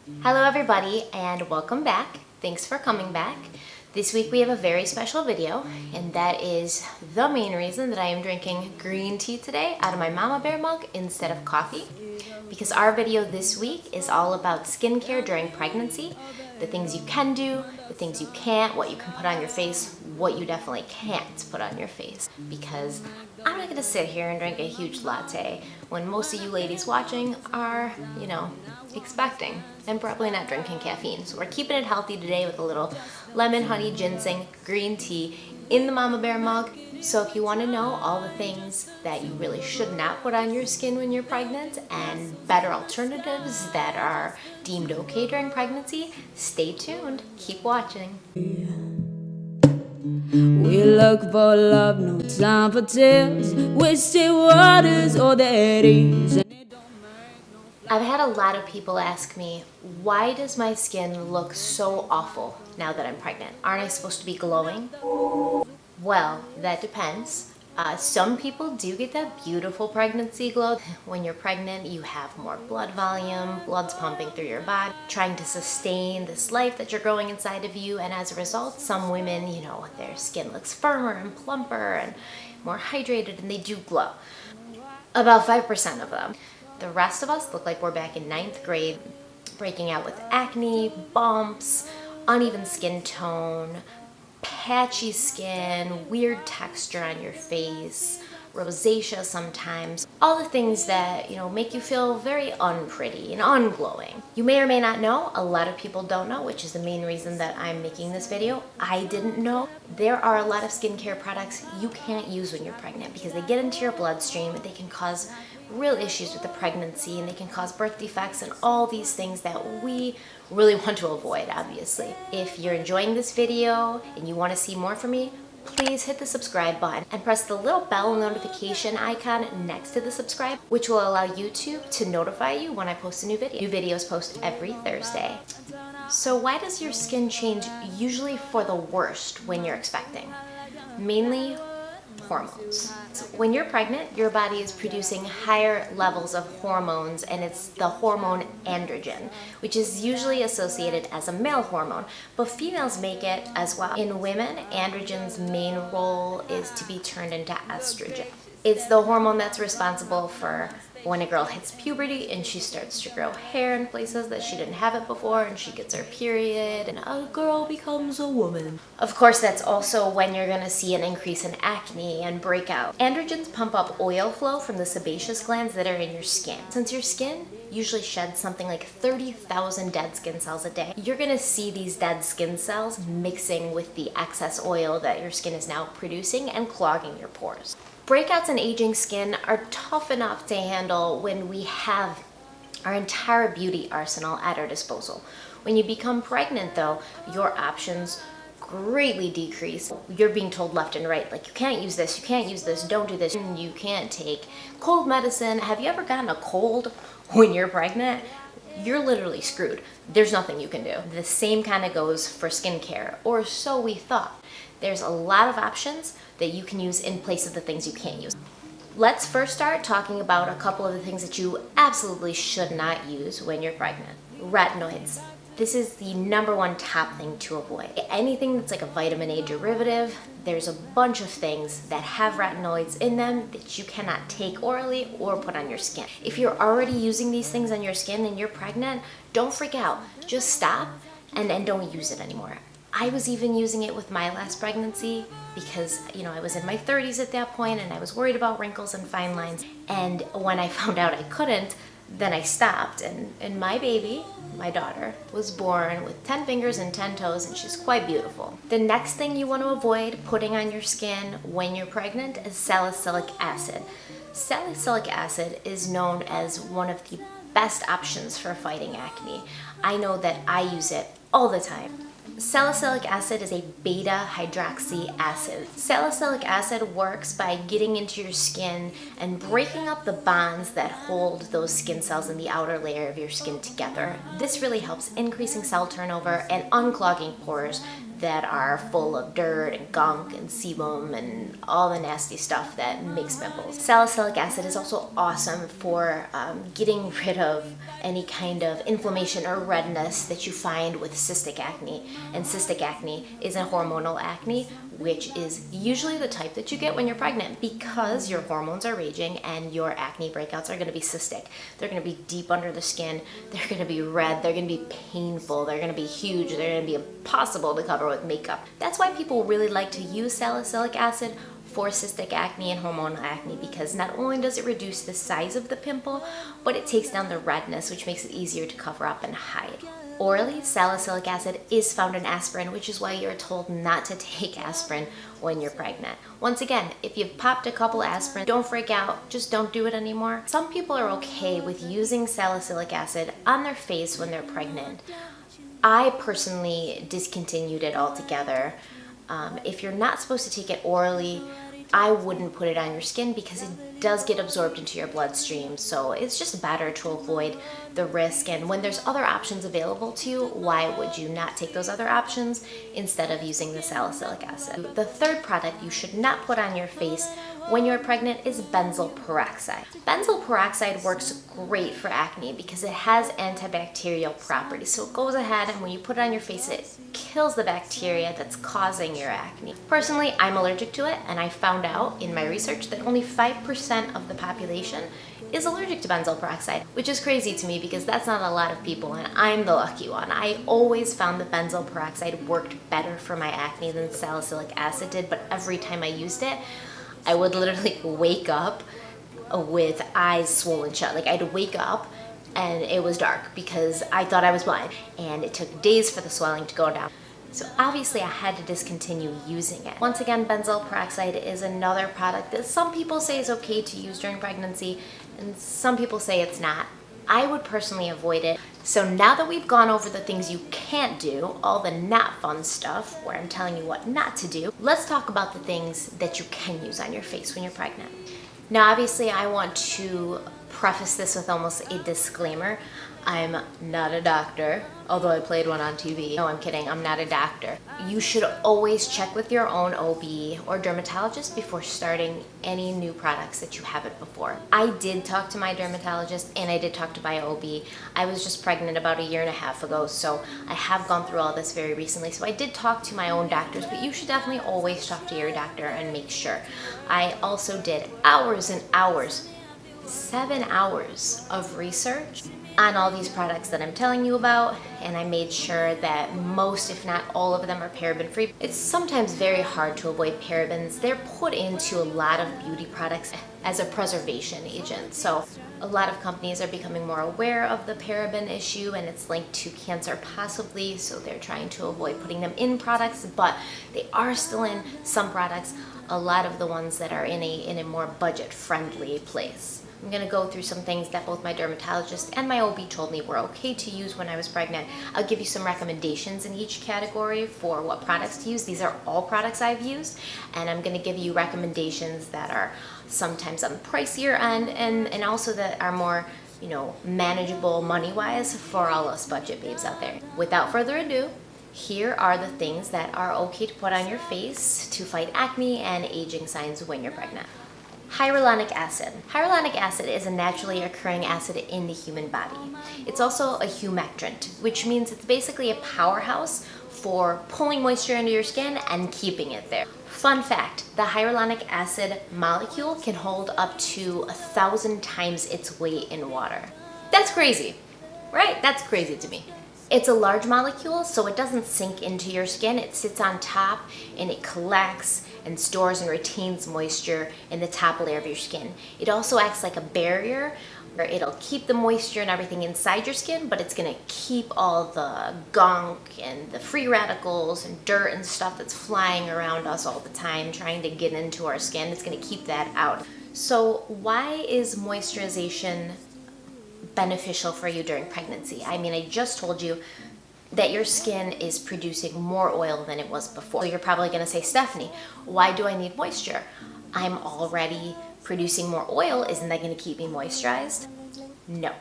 Hello everybody and welcome back. Thanks for coming back. This week we have a very special video, and that is the main reason that I am drinking green tea today out of my Mama Bear mug instead of coffee. Because our video this week is all about skincare during pregnancy, the things you can do, the things you can't, what you can put on your face, what you definitely can't put on your face. Because I'm not gonna sit here and drink a huge latte when most of you ladies watching are, expecting and probably not drinking caffeine. So we're keeping it healthy today with a little lemon, honey, ginseng, green tea in the Mama Bear mug. So if you want to know all the things that you really should not put on your skin when you're pregnant and better alternatives that are deemed okay during pregnancy, stay tuned. Keep watching. We look for love, no time for tears, wasted waters, all that is. I've had a lot of people ask me, why does my skin look so awful now that I'm pregnant? Aren't I supposed to be glowing? Well, that depends. Some people do get that beautiful pregnancy glow. When you're pregnant, you have more blood volume, blood's pumping through your body, trying to sustain this life that you're growing inside of you. And as a result, some women, their skin looks firmer and plumper and more hydrated, and they do glow. About 5% of them. The rest of us look like we're back in 9th grade, breaking out with acne, bumps, uneven skin tone, patchy skin, weird texture on your face, rosacea sometimes, all the things that, make you feel very unpretty and unglowing. You may or may not know, a lot of people don't know, which is the main reason that I'm making this video. I didn't know. There are a lot of skincare products you can't use when you're pregnant because they get into your bloodstream and they can cause real issues with the pregnancy, and they can cause birth defects and all these things that we really want to avoid, obviously. If you're enjoying this video and you want to see more from me, please hit the subscribe button and press the little bell notification icon next to the subscribe, which will allow YouTube to notify you when I post a new video. New videos post every Thursday. So why does your skin change usually for the worst when you're expecting? Mainly hormones. So when you're pregnant, your body is producing higher levels of hormones, and it's the hormone androgen, which is usually associated as a male hormone, but females make it as well. In women, androgen's main role is to be turned into estrogen. It's the hormone that's responsible for when a girl hits puberty and she starts to grow hair in places that she didn't have it before, and she gets her period and a girl becomes a woman. Of course, that's also when you're going to see an increase in acne and breakout. Androgens pump up oil flow from the sebaceous glands that are in your skin. Since your skin usually sheds something like 30,000 dead skin cells a day, you're going to see these dead skin cells mixing with the excess oil that your skin is now producing and clogging your pores. Breakouts in aging skin are tough enough to handle when we have our entire beauty arsenal at our disposal. When you become pregnant, though, your options greatly decrease. You're being told left and right, like, you can't use this, you can't use this, don't do this, you can't take cold medicine. Have you ever gotten a cold when you're pregnant? You're literally screwed. There's nothing you can do. The same kind of goes for skincare, or so we thought. There's a lot of options that you can use in place of the things you can't use. Let's first start talking about a couple of the things that you absolutely should not use when you're pregnant. Retinoids. This is the #1 top thing to avoid. Anything that's like a vitamin A derivative, there's a bunch of things that have retinoids in them that you cannot take orally or put on your skin. If you're already using these things on your skin and you're pregnant, don't freak out. Just stop and don't use it anymore. I was even using it with my last pregnancy because, I was in my 30s at that point and I was worried about wrinkles and fine lines. And when I found out I couldn't, then I stopped, and my baby, my daughter, was born with 10 fingers and 10 toes, and she's quite beautiful. The next thing you want to avoid putting on your skin when you're pregnant is salicylic acid. Salicylic acid is known as one of the best options for fighting acne. I know that I use it all the time. Salicylic acid is a beta hydroxy acid. Salicylic acid works by getting into your skin and breaking up the bonds that hold those skin cells in the outer layer of your skin together. This really helps increasing cell turnover and unclogging pores that are full of dirt and gunk and sebum and all the nasty stuff that makes pimples. Salicylic acid is also awesome for getting rid of any kind of inflammation or redness that you find with cystic acne. And cystic acne is a hormonal acne, which is usually the type that you get when you're pregnant because your hormones are raging and your acne breakouts are going to be cystic. They're going to be deep under the skin, they're going to be red, they're going to be painful, they're going to be huge, they're going to be impossible to cover with makeup. That's why people really like to use salicylic acid for cystic acne and hormonal acne, because not only does it reduce the size of the pimple, but it takes down the redness, which makes it easier to cover up and hide. Orally, salicylic acid is found in aspirin, which is why you're told not to take aspirin when you're pregnant. Once again, if you've popped a couple aspirin, don't freak out, just don't do it anymore. Some people are okay with using salicylic acid on their face when they're pregnant. I personally discontinued it altogether. If you're not supposed to take it orally, I wouldn't put it on your skin because it does get absorbed into your bloodstream. So it's just better to avoid the risk. And when there's other options available to you, why would you not take those other options instead of using the salicylic acid? The third product you should not put on your face when you're pregnant is benzoyl peroxide. Benzoyl peroxide works great for acne because it has antibacterial properties. So it goes ahead and when you put it on your face, it kills the bacteria that's causing your acne. Personally, I'm allergic to it, and I found out in my research that only 5% of the population is allergic to benzoyl peroxide, which is crazy to me because that's not a lot of people, and I'm the lucky one. I always found that benzoyl peroxide worked better for my acne than salicylic acid did, but every time I used it, I would literally wake up with eyes swollen shut. Like I'd wake up and it was dark because I thought I was blind, and it took days for the swelling to go down. So obviously I had to discontinue using it. Once again, benzoyl peroxide is another product that some people say is okay to use during pregnancy and some people say it's not. I would personally avoid it. So now that we've gone over the things you can't do, all the not fun stuff where I'm telling you what not to do, let's talk about the things that you can use on your face when you're pregnant. Now obviously I want to preface this with almost a disclaimer. I'm not a doctor, although I played one on TV. No, I'm kidding, I'm not a doctor. You should always check with your own OB or dermatologist before starting any new products that you haven't before. I did talk to my dermatologist and I did talk to my OB. I was just pregnant about 1.5 years ago, so I have gone through all this very recently. So I did talk to my own doctors, but you should definitely always talk to your doctor and make sure. I also did hours and hours, 7 hours of research on all these products that I'm telling you about, and I made sure that most, if not all of them, are paraben free. It's sometimes very hard to avoid parabens. They're put into a lot of beauty products as a preservation agent. So a lot of companies are becoming more aware of the paraben issue, and it's linked to cancer possibly, so they're trying to avoid putting them in products, but they are still in some products, a lot of the ones that are in a more budget-friendly place. I'm going to go through some things that both my dermatologist and my OB told me were okay to use when I was pregnant. I'll give you some recommendations in each category for what products to use. These are all products I've used, and I'm going to give you recommendations that are sometimes on the pricier end and also that are more, manageable money-wise for all us budget babes out there. Without further ado, here are the things that are okay to put on your face to fight acne and aging signs when you're pregnant. Hyaluronic acid. Hyaluronic acid is a naturally occurring acid in the human body. It's also a humectant, which means it's basically a powerhouse for pulling moisture into your skin and keeping it there. Fun fact, the hyaluronic acid molecule can hold up to 1,000 times its weight in water. That's crazy, right? That's crazy to me. It's a large molecule, so it doesn't sink into your skin. It sits on top and it collects and stores and retains moisture in the top layer of your skin. It also acts like a barrier where it'll keep the moisture and everything inside your skin, but it's gonna keep all the gunk and the free radicals and dirt and stuff that's flying around us all the time trying to get into our skin. It's gonna keep that out. So why is moisturization beneficial for you during pregnancy? I mean, I just told you that your skin is producing more oil than it was before. So you're probably gonna say, Stephanie, why do I need moisture? I'm already producing more oil. Isn't that gonna keep me moisturized? No.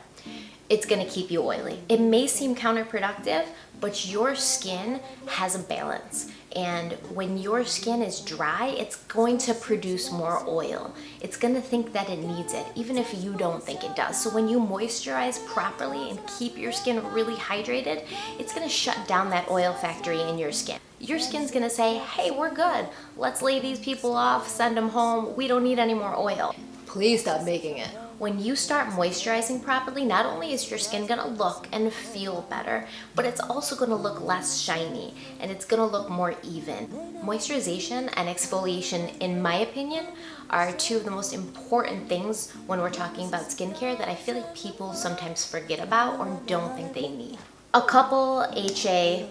it's gonna keep you oily. It may seem counterproductive, but your skin has a balance. And when your skin is dry, it's going to produce more oil. It's gonna think that it needs it, even if you don't think it does. So when you moisturize properly and keep your skin really hydrated, it's gonna shut down that oil factory in your skin. Your skin's gonna say, hey, we're good. Let's lay these people off, send them home. We don't need any more oil. Please stop making it. When you start moisturizing properly, not only is your skin gonna look and feel better, but it's also gonna look less shiny and it's gonna look more even. Moisturization and exfoliation, in my opinion, are two of the most important things when we're talking about skincare that I feel like people sometimes forget about or don't think they need. A couple HA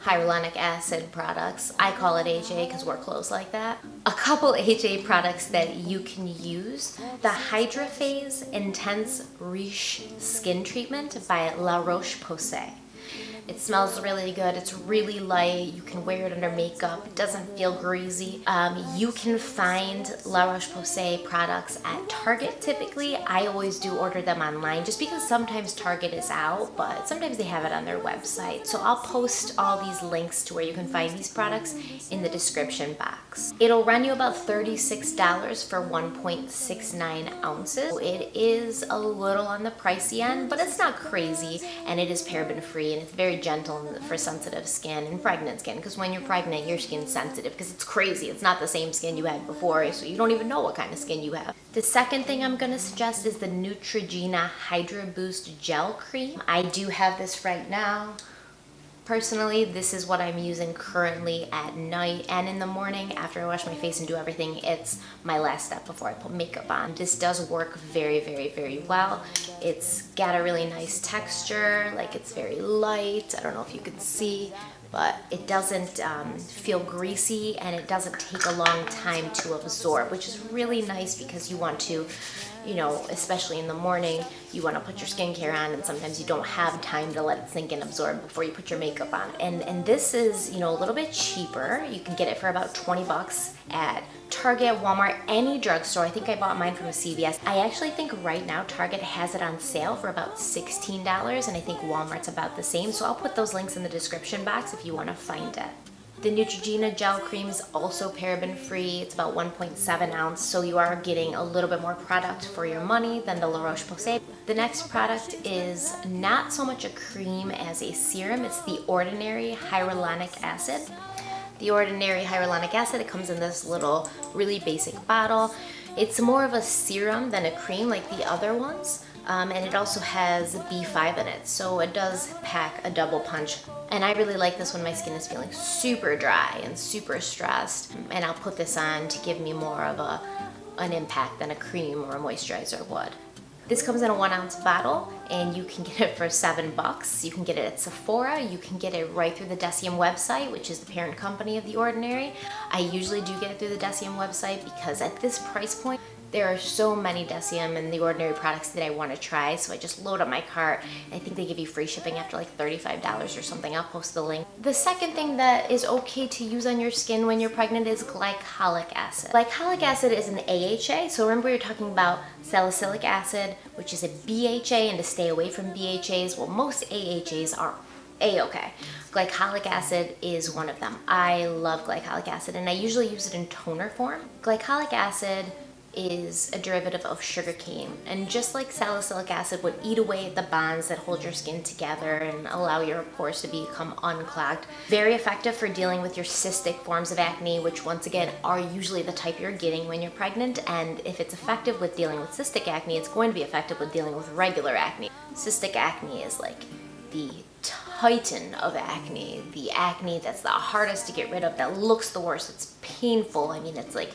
Hyaluronic Acid products, I call it HA because we're close like that. A couple HA products that you can use: the Hydra Phase Intense Riche Skin Treatment by La Roche-Posay. It smells really good, it's really light, you can wear it under makeup, it doesn't feel greasy. You can find La Roche-Posay products at Target typically. I always do order them online just because sometimes Target is out, but sometimes they have it on their website. So I'll post all these links to where you can find these products in the description box. It'll run you about $36 for 1.69 ounces. It is a little on the pricey end, but it's not crazy, and it is paraben free, and it's very gentle for sensitive skin and pregnant skin, because when you're pregnant, your skin's sensitive because it's crazy. It's not the same skin you had before, so you don't even know what kind of skin you have. The second thing I'm going to suggest is the Neutrogena Hydra Boost Gel Cream. I do have this right now. Personally, this is what I'm using currently at night and in the morning after I wash my face and do everything. It's my last step before I put makeup on. This does work very, very, very well. It's got a really nice texture, like it's very light. I don't know if you can see, but it doesn't feel greasy and it doesn't take a long time to absorb, which is really nice because you want to, you know, especially in the morning, you want to put your skincare on and sometimes you don't have time to let it sink and absorb before you put your makeup on. And this is, you know, a little bit cheaper. You can get it for about 20 bucks at Target, Walmart, any drugstore. I think I bought mine from a CVS. I actually think right now Target has it on sale for about $16, and I think Walmart's about the same. So I'll put those links in the description box if you want to find it. The Neutrogena gel cream is also paraben free. It's about 1.7 ounce, so you are getting a little bit more product for your money than the La Roche-Posay. The next product is not so much a cream as a serum. It's the Ordinary Hyaluronic Acid. The Ordinary Hyaluronic Acid, it comes in this little really basic bottle. It's more of a serum than a cream like the other ones. And it also has B5 in it, so it does pack a double punch. And I really like this when my skin is feeling super dry and super stressed. And I'll put this on to give me more of an impact than a cream or a moisturizer would. This comes in a 1 ounce bottle and you can get it for $7. You can get it at Sephora. You can get it right through the Deciem website, which is the parent company of The Ordinary. I usually do get it through the Deciem website because at this price point, there are so many Deciem and The Ordinary products that I want to try, so I just load up my cart. I think they give you free shipping after like $35 or something. I'll post the link. The second thing that is okay to use on your skin when you're pregnant is Glycolic Acid. Glycolic Acid is an AHA, so remember you're talking about Salicylic Acid, which is a BHA, and to stay away from BHAs, well, most AHAs are A-okay. Glycolic acid is one of them. I love glycolic acid, and I usually use it in toner form. Glycolic acid is a derivative of sugarcane, and just like salicylic acid would eat away at the bonds that hold your skin together and allow your pores to become unclogged. Very effective for dealing with your cystic forms of acne, which once again are usually the type you're getting when you're pregnant. And if it's effective with dealing with cystic acne, it's going to be effective with dealing with regular acne. Cystic acne is like the titan of acne, the acne that's the hardest to get rid of, that looks the worst, it's painful. I mean, it's like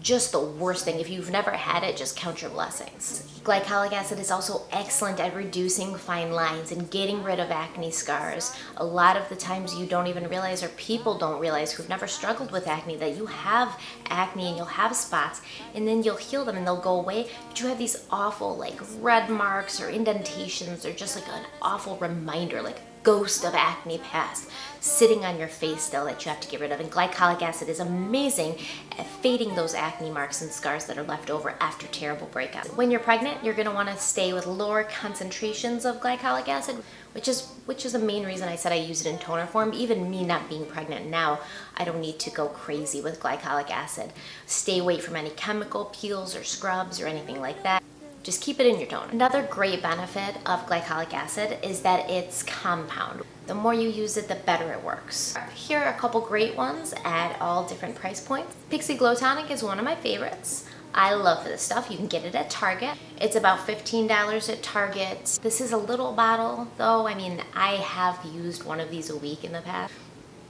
just the worst thing. If you've never had it, just count your blessings. Glycolic acid is also excellent at reducing fine lines and getting rid of acne scars. A lot of the times you don't even realize, or people don't realize who've never struggled with acne, that you have acne and you'll have spots and then you'll heal them and they'll go away, but you have these awful like red marks or indentations or just like an awful reminder, like, ghost of acne past sitting on your face still that you have to get rid of. And glycolic acid is amazing at fading those acne marks and scars that are left over after terrible breakouts. When you're pregnant, you're gonna wanna stay with lower concentrations of glycolic acid, which is the main reason I said I use it in toner form. Even me not being pregnant now, I don't need to go crazy with glycolic acid. Stay away from any chemical peels or scrubs or anything like that. Just keep it in your toner. Another great benefit of glycolic acid is that it's compound. The more you use it, the better it works. Here are a couple great ones at all different price points. Pixi Glow Tonic is one of my favorites. I love this stuff. You can get it at Target. It's about $15 at Target. This is a little bottle though. I mean, I have used one of these a week in the past,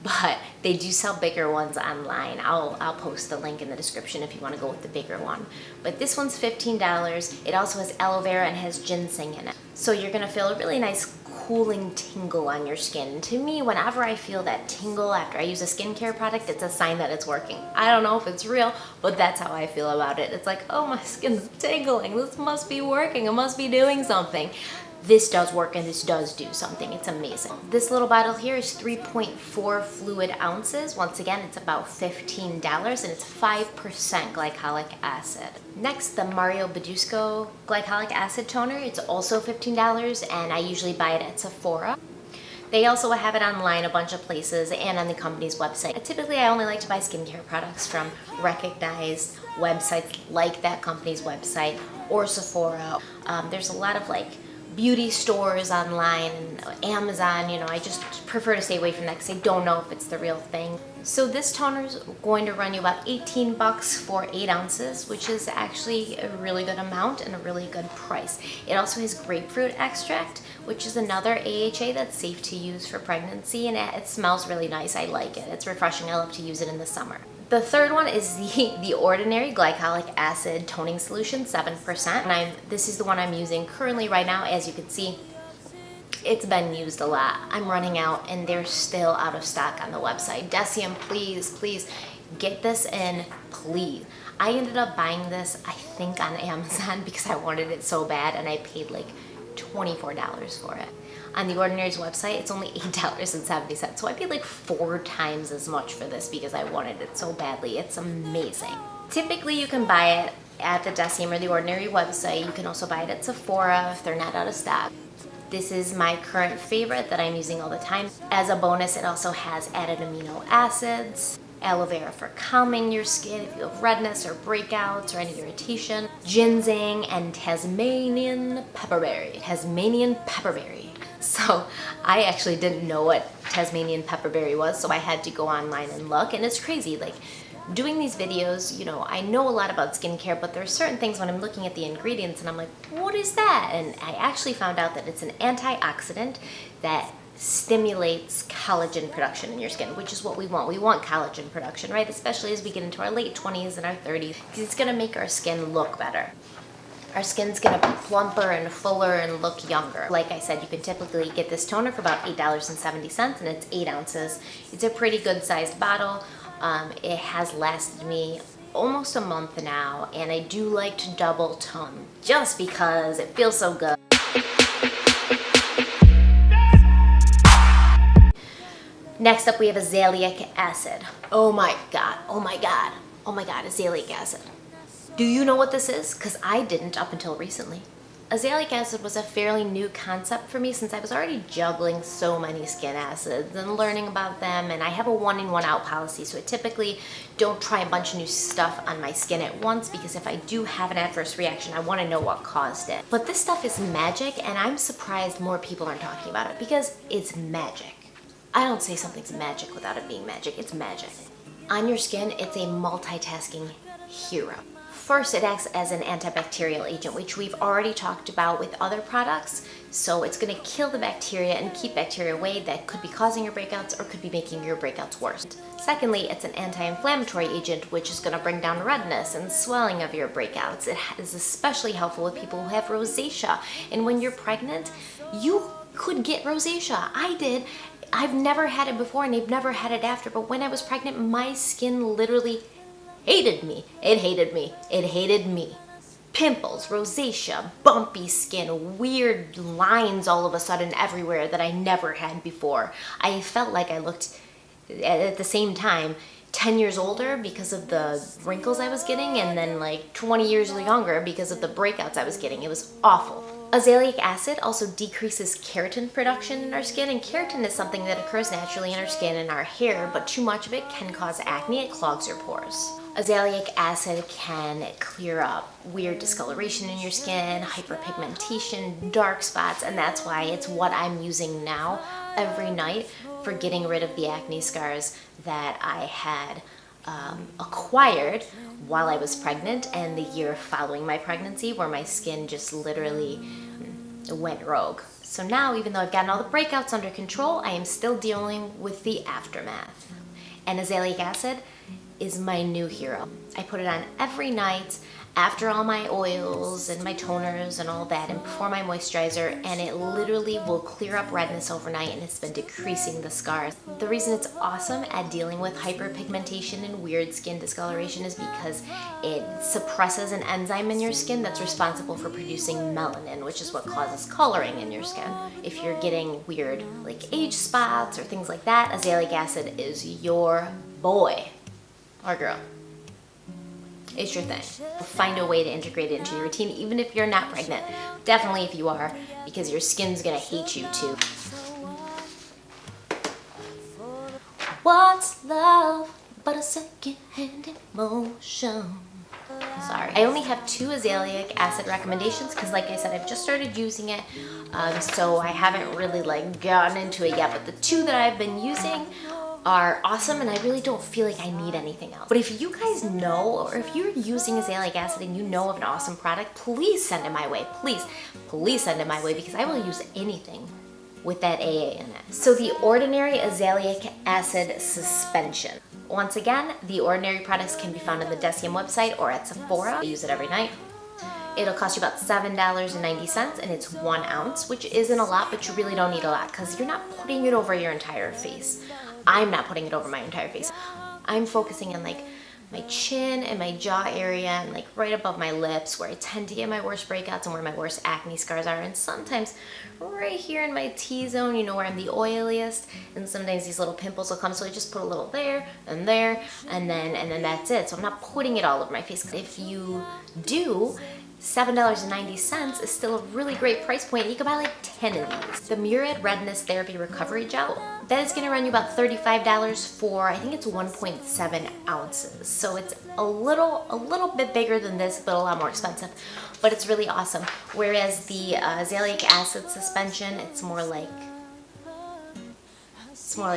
but they do sell bigger ones online. I'll post the link in the description if you want to go with the bigger one. But this one's $15. It also has aloe vera and has ginseng in it. So you're gonna feel a really nice cooling tingle on your skin. To me, whenever I feel that tingle after I use a skincare product, it's a sign that it's working. I don't know if it's real, but that's how I feel about it. It's like, oh, my skin's tingling. This must be working. It must be doing something. This does work and this does do something. It's amazing. This little bottle here is 3.4 fluid ounces. Once again, it's about $15 and it's 5% glycolic acid. Next, the Mario Badescu Glycolic Acid Toner. It's also $15 and I usually buy it at Sephora. They also have it online a bunch of places and on the company's website. Typically, I only like to buy skincare products from recognized websites like that company's website or Sephora. There's a lot of beauty stores online and Amazon, I just prefer to stay away from that because I don't know if it's the real thing. So this toner is going to run you about $18 for 8 ounces, which is actually a really good amount and a really good price. It also has grapefruit extract, which is another AHA that's safe to use for pregnancy, and it smells really nice. I like it. It's refreshing. I love to use it in the summer. The third one is the Ordinary Glycolic Acid Toning Solution, 7%. And this is the one I'm using currently right now. As you can see, it's been used a lot. I'm running out and they're still out of stock on the website. Decium, please get this in, please. I ended up buying this, I think, on Amazon because I wanted it so bad and I paid like $24 for it. On the Ordinary's website, it's only $8.70. So I paid like 4 times as much for this because I wanted it so badly. It's amazing. Typically, you can buy it at the Decium or the Ordinary website. You can also buy it at Sephora if they're not out of stock. This is my current favorite that I'm using all the time. As a bonus, it also has added amino acids, aloe vera for calming your skin if you have redness or breakouts or any irritation, ginseng, and Tasmanian pepperberry. So I actually didn't know what Tasmanian pepperberry was, so I had to go online and look, and it's crazy. Doing these videos, I know a lot about skincare, but there are certain things when I'm looking at the ingredients and I'm like, what is that? And I actually found out that it's an antioxidant that stimulates collagen production in your skin, which is what we want. We want collagen production, right? Especially as we get into our late 20s and our 30s, because it's gonna make our skin look better. Our skin's gonna be plumper and fuller and look younger. Like I said, you can typically get this toner for about $8.70 and it's 8 ounces. It's a pretty good sized bottle. It has lasted me almost a month now, and I do like to double tone just because it feels so good. Next up, we have Azelaic Acid. Oh my God, Azelaic Acid. Do you know what this is? Because I didn't up until recently. Azelaic acid was a fairly new concept for me since I was already juggling so many skin acids and learning about them, and I have a 1-in, 1-out policy, so I typically don't try a bunch of new stuff on my skin at once because if I do have an adverse reaction, I want to know what caused it. But this stuff is magic, and I'm surprised more people aren't talking about it because it's magic. I don't say something's magic without it being magic. It's magic. On your skin, it's a multitasking hero. First, it acts as an antibacterial agent, which we've already talked about with other products. So it's going to kill the bacteria and keep bacteria away that could be causing your breakouts or could be making your breakouts worse. Secondly, it's an anti-inflammatory agent, which is going to bring down redness and swelling of your breakouts. It is especially helpful with people who have rosacea. And when you're pregnant, you could get rosacea. I did. I've never had it before and I've never had it after, but when I was pregnant, my skin literally hated me. It hated me. It hated me. pimples, rosacea, bumpy skin, weird lines all of a sudden everywhere that I never had before. I felt like I looked at the same time 10 years older because of the wrinkles I was getting, and then like 20 years younger because of the breakouts I was getting. It was awful. Azelaic acid also decreases keratin production in our skin, and keratin is something that occurs naturally in our skin and our hair, but too much of it can cause acne. It clogs your pores. Azelaic acid can clear up weird discoloration in your skin, hyperpigmentation, dark spots, and that's why it's what I'm using now every night for getting rid of the acne scars that I had acquired while I was pregnant and the year following my pregnancy, where my skin just literally went rogue. So now, even though I've gotten all the breakouts under control, I am still dealing with the aftermath. And azelaic acid is my new hero. I put it on every night after all my oils and my toners and all that, and before my moisturizer, and it literally will clear up redness overnight, and it's been decreasing the scars. The reason it's awesome at dealing with hyperpigmentation and weird skin discoloration is because it suppresses an enzyme in your skin that's responsible for producing melanin, which is what causes coloring in your skin. If you're getting weird like age spots or things like that, azelaic acid is your boy or girl. It's your thing. Find a way to integrate it into your routine, even if you're not pregnant. Definitely if you are, because your skin's gonna hate you too. What's love but a second-hand emotion? Sorry. I only have 2 azelaic acid recommendations because, like I said, I've just started using it, so I haven't really like gotten into it yet, but the 2 that I've been using are awesome, and I really don't feel like I need anything else. But if you guys know, or if you're using azelaic acid and you know of an awesome product, please send it my way. Please send it my way, because I will use anything with that AA in it. So the Ordinary Azelaic Acid Suspension. Once again, the Ordinary products can be found on the Decium website or at Sephora. I use it every night. It'll cost you about $7.90, and it's 1 ounce, which isn't a lot, but you really don't need a lot because you're not putting it over your entire face. I'm not putting it over my entire face. I'm focusing on like my chin and my jaw area and like right above my lips, where I tend to get my worst breakouts and where my worst acne scars are, and sometimes right here in my T-zone, you know, where I'm the oiliest, and sometimes these little pimples will come, so I just put a little there, and then that's it. So I'm not putting it all over my face. If you do, $7.90 is still a really great price point. You can buy like 10 of these. The Murad Redness Therapy Recovery Gel, that is gonna run you about $35 for, I think it's 1.7 ounces. So it's a little bit bigger than this, but a lot more expensive, but it's really awesome. Whereas the azelaic acid suspension, it's more like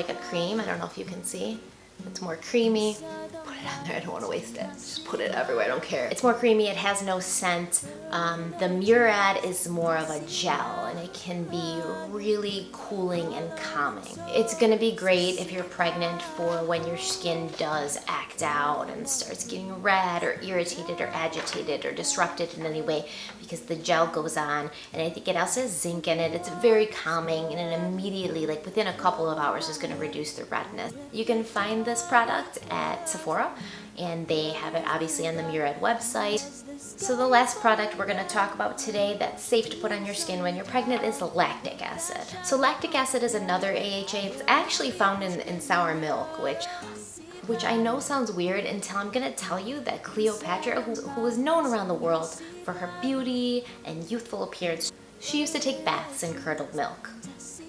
a cream. I don't know if you can see. It's more creamy. Put it on there, I don't want to waste it. Just put it everywhere, I don't care. It's more creamy, it has no scent. The Murad is more of a gel, and it can be really cooling and calming. It's gonna be great if you're pregnant for when your skin does act out and starts getting red or irritated or agitated or disrupted in any way, because the gel goes on, and I think it also has zinc in it. It's very calming, and it immediately, like within a couple of hours, is gonna reduce the redness. You can find this product at Sephora, and they have it obviously on the Murad website. So the last product we're going to talk about today that's safe to put on your skin when you're pregnant is lactic acid. So lactic acid is another AHA. It's actually found in sour milk, which I know sounds weird until I'm going to tell you that Cleopatra, who was known around the world for her beauty and youthful appearance, she used to take baths in curdled milk.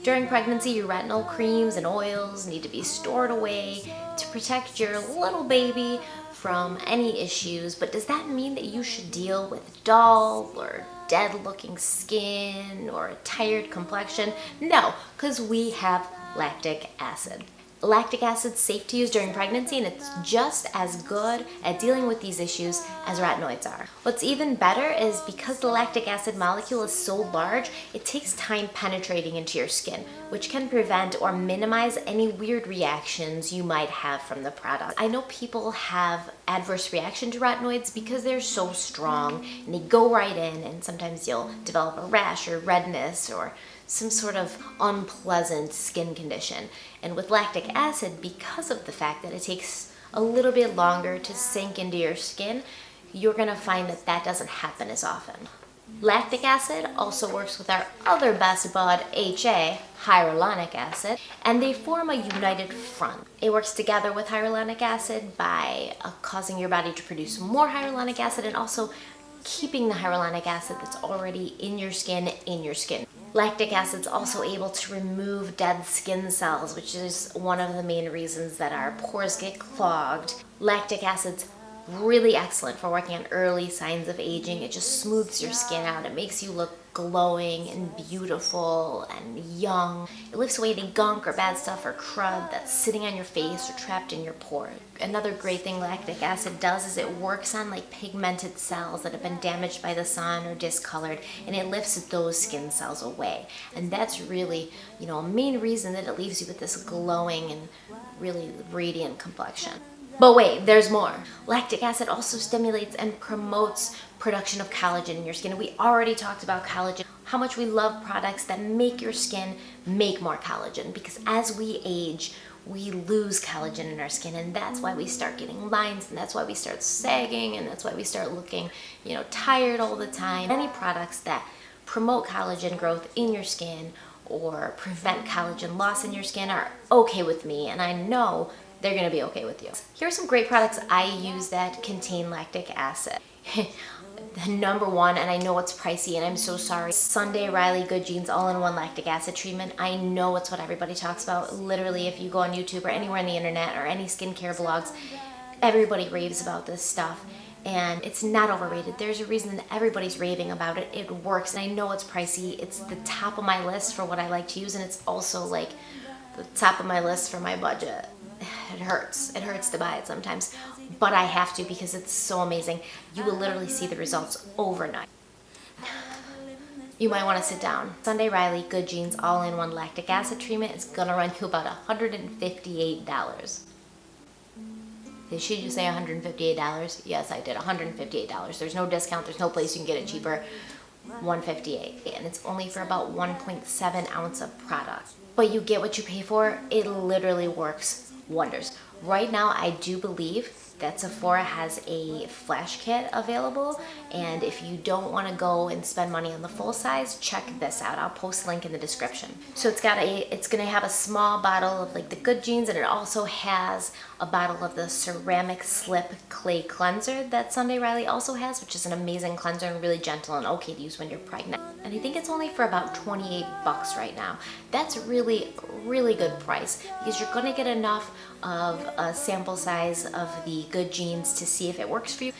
During pregnancy, your retinol creams and oils need to be stored away to protect your little baby from any issues, but does that mean that you should deal with dull or dead-looking skin or a tired complexion? No, because we have lactic acid. Lactic acid is safe to use during pregnancy, and it's just as good at dealing with these issues as retinoids are. What's even better is because the lactic acid molecule is so large, it takes time penetrating into your skin, which can prevent or minimize any weird reactions you might have from the product. I know people have adverse reaction to retinoids because they're so strong and they go right in, and sometimes you'll develop a rash or redness or some sort of unpleasant skin condition. And with lactic acid, because of the fact that it takes a little bit longer to sink into your skin, you're gonna find that that doesn't happen as often. Lactic acid also works with our other best bud, HA, hyaluronic acid, and they form a united front. It works together with hyaluronic acid by causing your body to produce more hyaluronic acid and also keeping the hyaluronic acid that's already in your skin. Lactic acid's also able to remove dead skin cells, which is one of the main reasons that our pores get clogged. Lactic acid's really excellent for working on early signs of aging. It just smooths your skin out. It makes you look glowing and beautiful and young. It lifts away any gunk or bad stuff or crud that's sitting on your face or trapped in your pores. Another great thing lactic acid does is it works on like pigmented cells that have been damaged by the sun or discolored, and it lifts those skin cells away. And that's really, a main reason that it leaves you with this glowing and really radiant complexion. But wait, there's more. Lactic acid also stimulates and promotes production of collagen in your skin. We already talked about collagen, how much we love products that make your skin make more collagen, because as we age, we lose collagen in our skin, and that's why we start getting lines, and that's why we start sagging, and that's why we start looking, tired all the time. Any products that promote collagen growth in your skin or prevent collagen loss in your skin are okay with me, and I know they're gonna be okay with you. Here are some great products I use that contain lactic acid. The number one, and I know it's pricey and I'm so sorry, Sunday Riley Good Genes All-in-One Lactic Acid Treatment. I know it's what everybody talks about. Literally, if you go on YouTube or anywhere on the internet or any skincare blogs, everybody raves about this stuff. And it's not overrated. There's a reason that everybody's raving about it. It works, and I know it's pricey. It's the top of my list for what I like to use, and it's also like the top of my list for my budget. It hurts to buy it sometimes, but I have to because it's so amazing. You will literally see the results overnight. You might want to sit down. Sunday Riley Good Genes All-in-One Lactic Acid Treatment is gonna run you about $158. Did she just say $158? Yes, I did. $158. There's no discount. There's no place you can get it cheaper. $158, and it's only for about 1.7 ounce of product. But you get what you pay for. It literally works wonders. Right now, I do believe that Sephora has a flash kit available, and if you don't want to go and spend money on the full size, check this out. I'll post a link in the description. So it's gonna have a small bottle of like the Good Genes, and it also has a bottle of the ceramic slip clay cleanser that Sunday Riley also has, which is an amazing cleanser and really gentle and okay to use when you're pregnant. And I think it's only for about 28 bucks right now. That's really good price because you're gonna get enough of a sample size of the Good Genes to see if it works for you.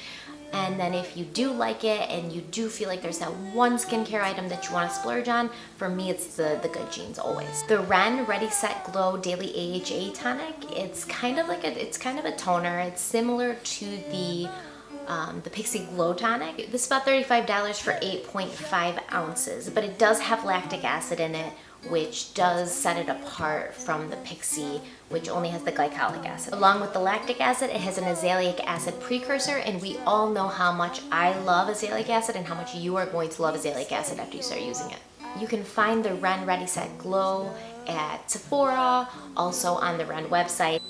And then if you do like it and you do feel like there's that one skincare item that you want to splurge on, for me it's the Good Genes always. The Ren Ready Set Glow Daily AHA Tonic, it's kind of a toner. It's similar to the Pixi Glow Tonic. This is about $35 for 8.5 ounces, but it does have lactic acid in it, which does set it apart from the Pixi, which only has the glycolic acid. Along with the lactic acid, it has an azelaic acid precursor, and we all know how much I love azelaic acid and how much you are going to love azelaic acid after you start using it. You can find the Ren Ready Set Glow at Sephora, also on the Ren website.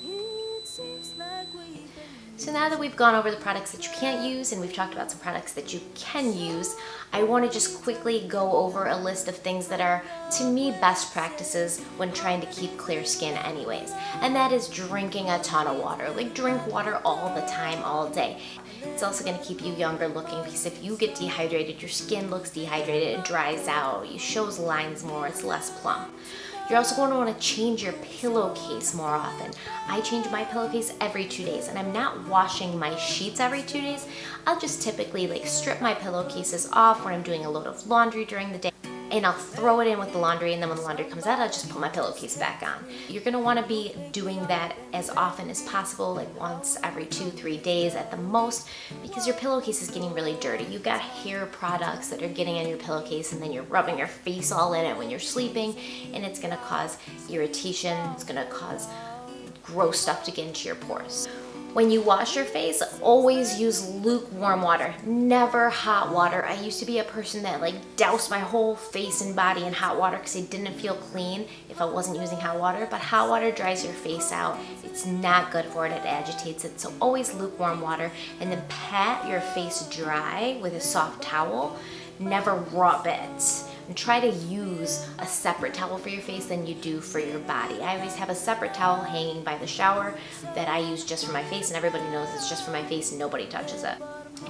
So now that we've gone over the products that you can't use and we've talked about some products that you can use, I want to just quickly go over a list of things that are, to me, best practices when trying to keep clear skin anyways. And that is drinking a ton of water. Like, drink water all the time, all day. It's also going to keep you younger looking because if you get dehydrated, your skin looks dehydrated, it dries out, you shows lines more, it's less plump. You're also going to want to change your pillowcase more often. I change my pillowcase every 2 days, and I'm not washing my sheets every 2 days. I'll just typically strip my pillowcases off when I'm doing a load of laundry during the day, and I'll throw it in with the laundry, and then when the laundry comes out, I'll just put my pillowcase back on. You're gonna wanna be doing that as often as possible, like once every 2-3 days at the most, because your pillowcase is getting really dirty. You've got hair products that are getting on your pillowcase, and then you're rubbing your face all in it when you're sleeping, and it's gonna cause irritation, it's gonna cause gross stuff to get into your pores. When you wash your face, always use lukewarm water, never hot water. I used to be a person that like doused my whole face and body in hot water because it didn't feel clean if I wasn't using hot water, but hot water dries your face out. It's not good for it, it agitates it. So always lukewarm water, and then pat your face dry with a soft towel, never rub it. And try to use a separate towel for your face than you do for your body. I always have a separate towel hanging by the shower that I use just for my face, and everybody knows it's just for my face and nobody touches it.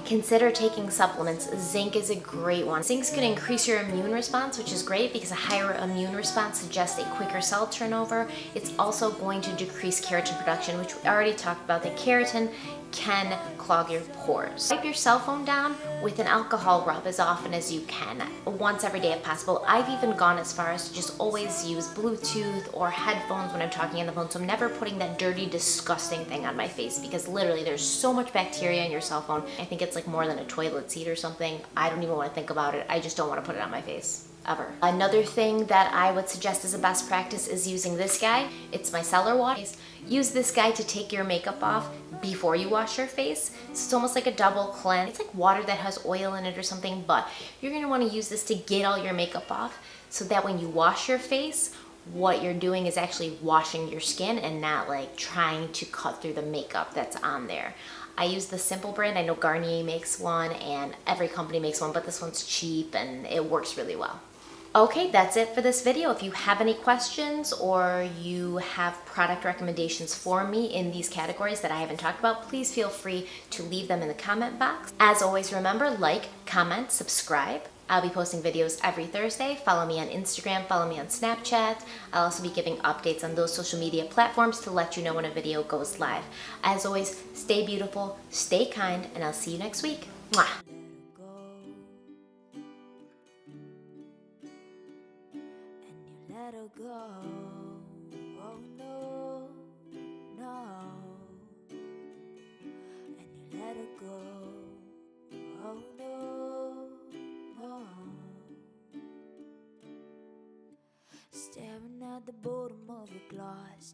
Consider taking supplements. Zinc is a great one. Zinc's going to increase your immune response, which is great because a higher immune response suggests a quicker cell turnover. It's also going to decrease keratin production, which we already talked about, that keratin can clog your pores. Wipe your cell phone down with an alcohol rub as often as you can, once every day if possible. I've even gone as far as to just always use Bluetooth or headphones when I'm talking on the phone, so I'm never putting that dirty, disgusting thing on my face because literally there's so much bacteria in your cell phone. I think it's like more than a toilet seat or something. I don't even want to think about it. I just don't want to put it on my face. Ever. Another thing that I would suggest as a best practice is using this guy. It's micellar water. Use this guy to take your makeup off before you wash your face. So it's almost like a double cleanse. It's like water that has oil in it or something, but you're going to want to use this to get all your makeup off so that when you wash your face, what you're doing is actually washing your skin and not like trying to cut through the makeup that's on there. I use the Simple brand. I know Garnier makes one and every company makes one, but this one's cheap and it works really well. Okay, that's it for this video. If you have any questions or you have product recommendations for me in these categories that I haven't talked about, please feel free to leave them in the comment box. As always, remember, like, comment, subscribe. I'll be posting videos every Thursday. Follow me on Instagram, follow me on Snapchat. I'll also be giving updates on those social media platforms to let you know when a video goes live. As always, stay beautiful, stay kind, and I'll see you next week. Mwah. Let her go. Oh no, no. And you let her go. Oh no, no. Staring at the bottom of your glass.